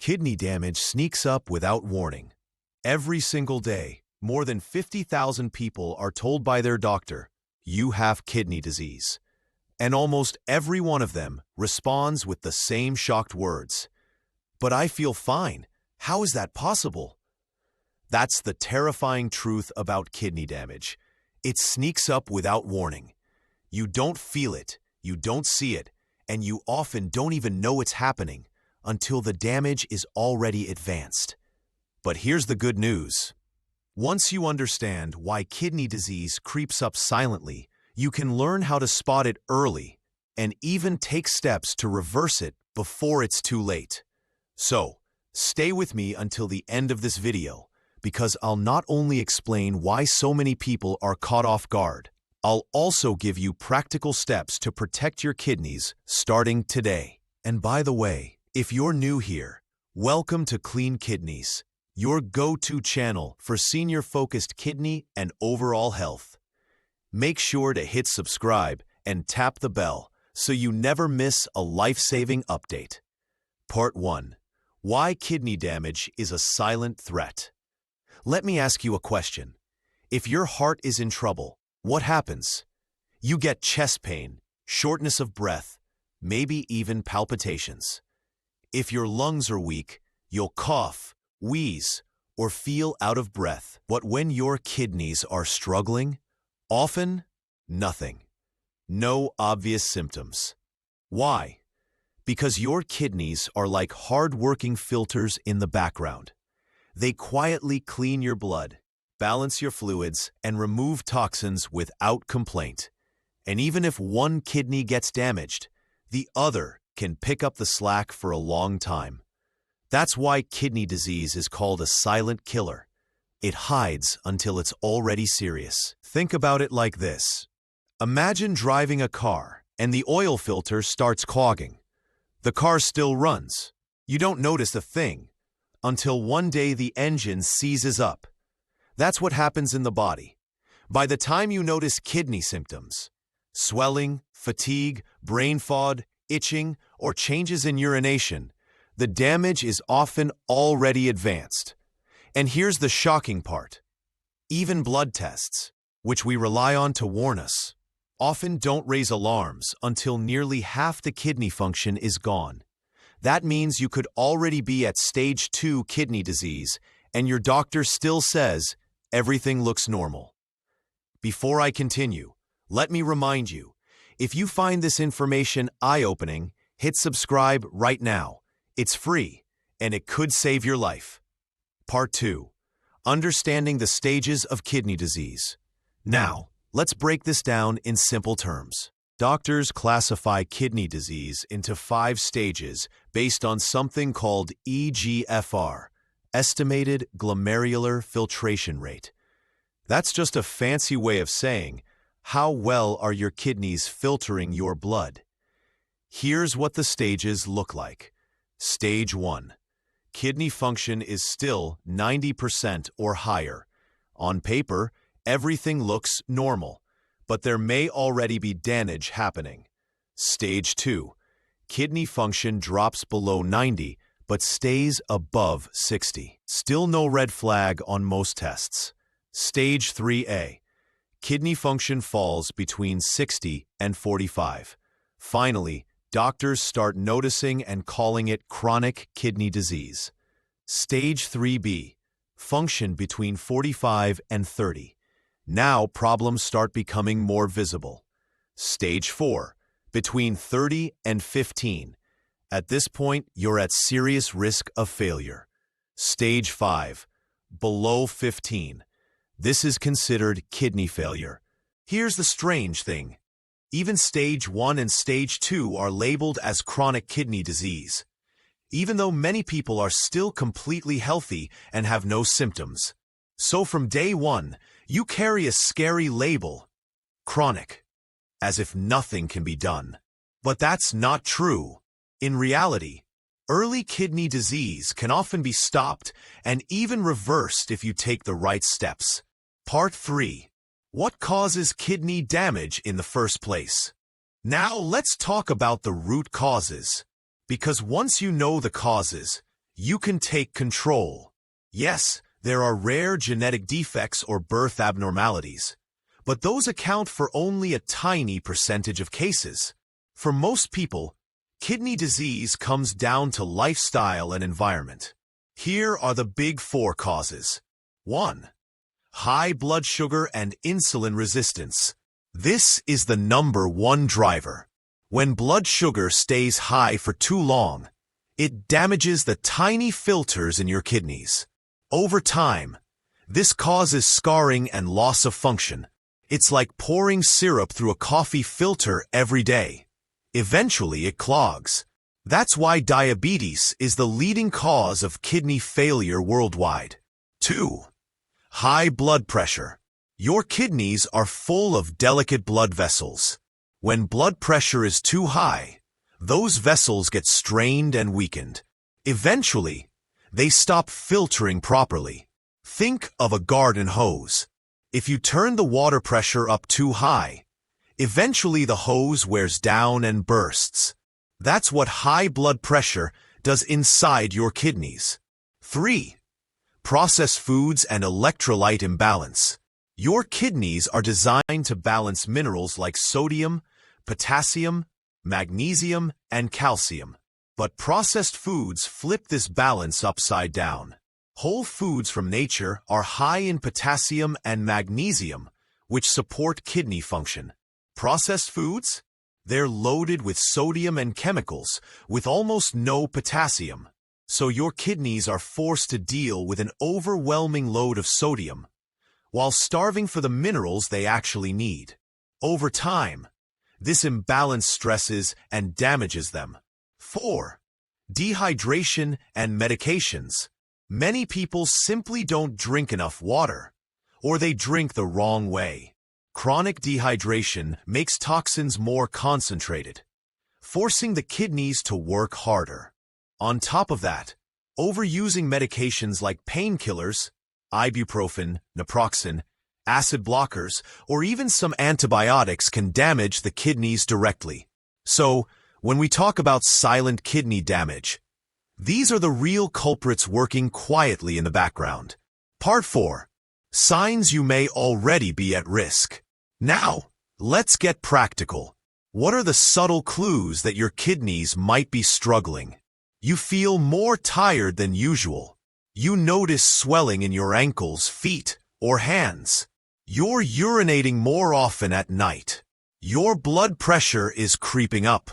Kidney damage sneaks up without warning. Every single day, more than 50,000 people are told by their doctor, "You have kidney disease." And almost every one of them responds with the same shocked words. "But I feel fine. How is that possible?" That's the terrifying truth about kidney damage. It sneaks up without warning. You don't feel it, you don't see it, and you often don't even know it's happening until the damage is already advanced. But here's the good news. Once you understand why kidney disease creeps up silently, you can learn how to spot it early and even take steps to reverse it before it's too late. So, stay with me until the end of this video, because I'll not only explain why so many people are caught off guard, I'll also give you practical steps to protect your kidneys starting today. And by the way, if you're new here, welcome to Clean Kidneys, your go-to channel for senior-focused kidney and overall health. Make sure to hit subscribe and tap the bell so you never miss a life-saving update. Part 1. Why kidney damage is a silent threat. Let me ask you a question. If your heart is in trouble, what happens? You get chest pain, shortness of breath, maybe even palpitations. If your lungs are weak, you'll cough, wheeze, or feel out of breath. But when your kidneys are struggling, often nothing. No obvious symptoms. Why? Because your kidneys are like hard-working filters in the background. They quietly clean your blood, balance your fluids, and remove toxins without complaint. And even if one kidney gets damaged, the other can pick up the slack for a long time. That's why kidney disease is called a silent killer. It hides until it's already serious. Think about it like this. Imagine driving a car and the oil filter starts clogging. The car still runs. You don't notice a thing until one day the engine seizes up. That's what happens in the body. By the time you notice kidney symptoms, swelling, fatigue, brain fog, itching, or changes in urination, the damage is often already advanced. And here's the shocking part. Even blood tests, which we rely on to warn us, often don't raise alarms until nearly half the kidney function is gone. That means you could already be at stage 2 kidney disease, and your doctor still says everything looks normal. Before I continue, let me remind you, if you find this information eye-opening, hit subscribe right now. It's free, and it could save your life. Part 2. Understanding the stages of kidney disease. Now, let's break this down in simple terms. Doctors classify kidney disease into 5 stages based on something called eGFR, estimated glomerular filtration rate. That's just a fancy way of saying, how well are your kidneys filtering your blood? Here's what the stages look like. Stage 1. Kidney function is still 90% or higher. On paper, everything looks normal, but there may already be damage happening. Stage 2. Kidney function drops below 90, but stays above 60. Still no red flag on most tests. Stage 3A. Kidney function falls between 60 and 45. Finally, doctors start noticing and calling it chronic kidney disease. Stage 3B. Function between 45 and 30. Now problems start becoming more visible. Stage 4. Between 30 and 15. At this point, you're at serious risk of failure. Stage 5. Below 15. This is considered kidney failure. Here's the strange thing. Even stage 1 and stage 2 are labeled as chronic kidney disease, even though many people are still completely healthy and have no symptoms. So from day 1, you carry a scary label, chronic, as if nothing can be done. But that's not true. In reality, early kidney disease can often be stopped and even reversed if you take the right steps. Part 3. What causes kidney damage in the first place? Now let's talk about the root causes, because once you know the causes, you can take control. Yes, there are rare genetic defects or birth abnormalities, but those account for only a tiny percentage of cases. For most people, kidney disease comes down to lifestyle and environment. Here are the big 4 causes. 1. High blood sugar and insulin resistance. This is the #1 driver. When blood sugar stays high for too long, it damages the tiny filters in your kidneys. Over time, this causes scarring and loss of function. It's like pouring syrup through a coffee filter every day. Eventually, it clogs. That's why diabetes is the leading cause of kidney failure worldwide. 2. High blood pressure. Your kidneys are full of delicate blood vessels. When blood pressure is too high, those vessels get strained and weakened. Eventually, they stop filtering properly. Think of a garden hose. If you turn the water pressure up too high, eventually the hose wears down and bursts. That's what high blood pressure does inside your kidneys. 3. Processed foods and electrolyte imbalance. Your kidneys are designed to balance minerals like sodium, potassium, magnesium, and calcium. But processed foods flip this balance upside down. Whole foods from nature are high in potassium and magnesium, which support kidney function. Processed foods? They're loaded with sodium and chemicals, with almost no potassium. So your kidneys are forced to deal with an overwhelming load of sodium, while starving for the minerals they actually need. Over time, this imbalance stresses and damages them. 4. Dehydration and medications. Many people simply don't drink enough water, or they drink the wrong way. Chronic dehydration makes toxins more concentrated, forcing the kidneys to work harder. On top of that, overusing medications like painkillers, ibuprofen, naproxen, acid blockers, or even some antibiotics can damage the kidneys directly. So, when we talk about silent kidney damage, these are the real culprits working quietly in the background. Part 4. Signs you may already be at risk. Now, let's get practical. What are the subtle clues that your kidneys might be struggling? You feel more tired than usual. You notice swelling in your ankles, feet, or hands. You're urinating more often at night. Your blood pressure is creeping up.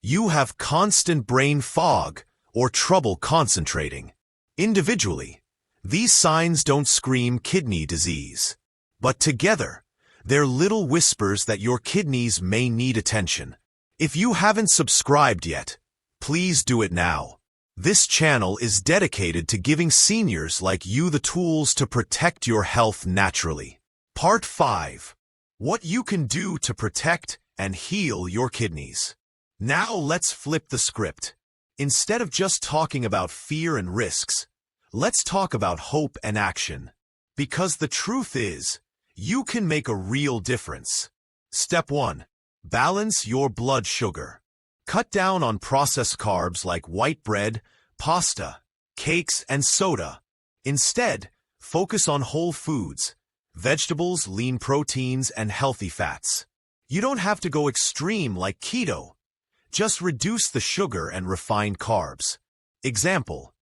You have constant brain fog or trouble concentrating. Individually, these signs don't scream kidney disease. But together, they're little whispers that your kidneys may need attention. If you haven't subscribed yet, please do it now. This channel is dedicated to giving seniors like you the tools to protect your health naturally. Part 5. What you can do to protect and heal your kidneys. Now let's flip the script. Instead of just talking about fear and risks, let's talk about hope and action. Because the truth is, you can make a real difference. Step 1. Balance your blood sugar. Cut down on processed carbs like white bread, pasta, cakes, and soda. Instead, focus on whole foods, vegetables, lean proteins, and healthy fats. You don't have to go extreme like keto. Just reduce the sugar and refined carbs. Example: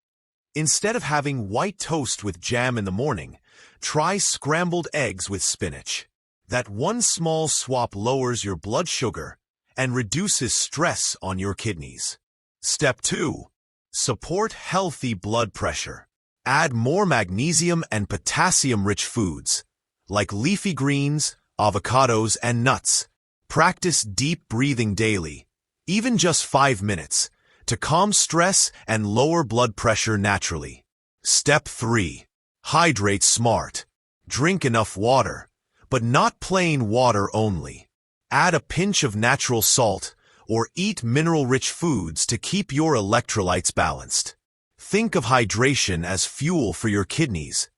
instead of having white toast with jam in the morning, try scrambled eggs with spinach. That one small swap lowers your blood sugar and reduces stress on your kidneys. Step 2. Support healthy blood pressure. Add more magnesium and potassium-rich foods, like leafy greens, avocados, and nuts. Practice deep breathing daily, even just 5 minutes, to calm stress and lower blood pressure naturally. Step 3. Hydrate smart. Drink enough water, but not plain water only. Add a pinch of natural salt or eat mineral-rich foods to keep your electrolytes balanced. Think of hydration as fuel for your kidneys.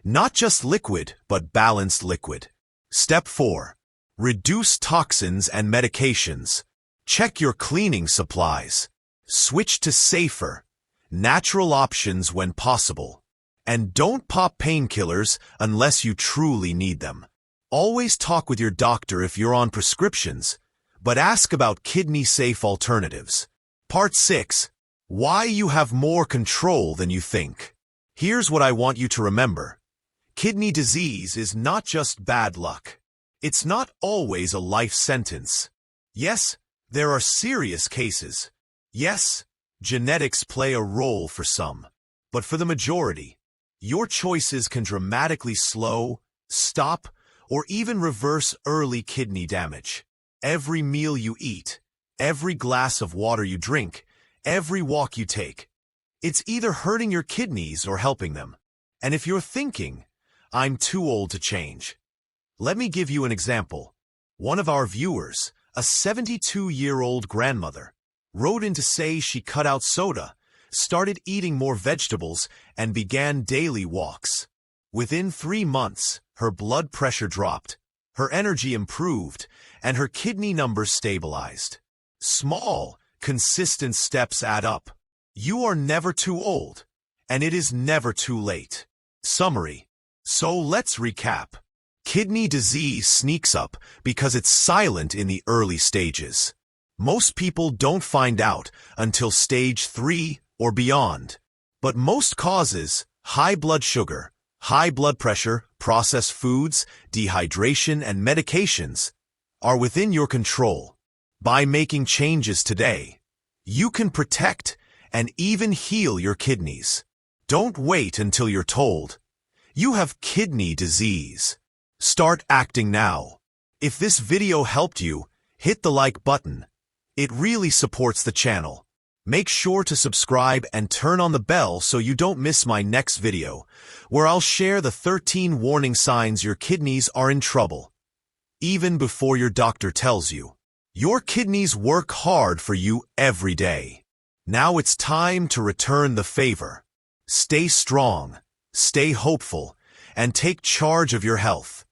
Not just liquid, but balanced liquid. Step 4. Reduce toxins and medications. Check your cleaning supplies. Switch to safer, natural options when possible. And don't pop painkillers unless you truly need them. Always talk with your doctor if you're on prescriptions, but ask about kidney-safe alternatives. Part 6. Why you have more control than you think. Here's what I want you to remember. Kidney disease is not just bad luck. It's not always a life sentence. Yes, there are serious cases. Yes, genetics play a role for some. But for the majority, your choices can dramatically slow, stop, or even reverse early kidney damage. Every meal you eat, every glass of water you drink, every walk you take, it's either hurting your kidneys or helping them. And if you're thinking, I'm too old to change, let me give you an example. One of our viewers, a 72-year-old grandmother, wrote in to say she cut out soda, started eating more vegetables, and began daily walks. Within 3 months, her blood pressure dropped, her energy improved, and her kidney numbers stabilized. Small, consistent steps add up. You are never too old, and it is never too late. Summary. So let's recap. Kidney disease sneaks up because it's silent in the early stages. Most people don't find out until stage 3 or beyond. But most causes, high blood sugar, high blood pressure, processed foods, dehydration, and medications, are within your control. By making changes today, you can protect and even heal your kidneys. Don't wait until you're told, you have kidney disease. Start acting now. If this video helped you, hit the like button. It really supports the channel. Make sure to subscribe and turn on the bell so you don't miss my next video, where I'll share the 13 warning signs your kidneys are in trouble. Even before your doctor tells you. Your kidneys work hard for you every day. Now it's time to return the favor. Stay strong, stay hopeful, and take charge of your health.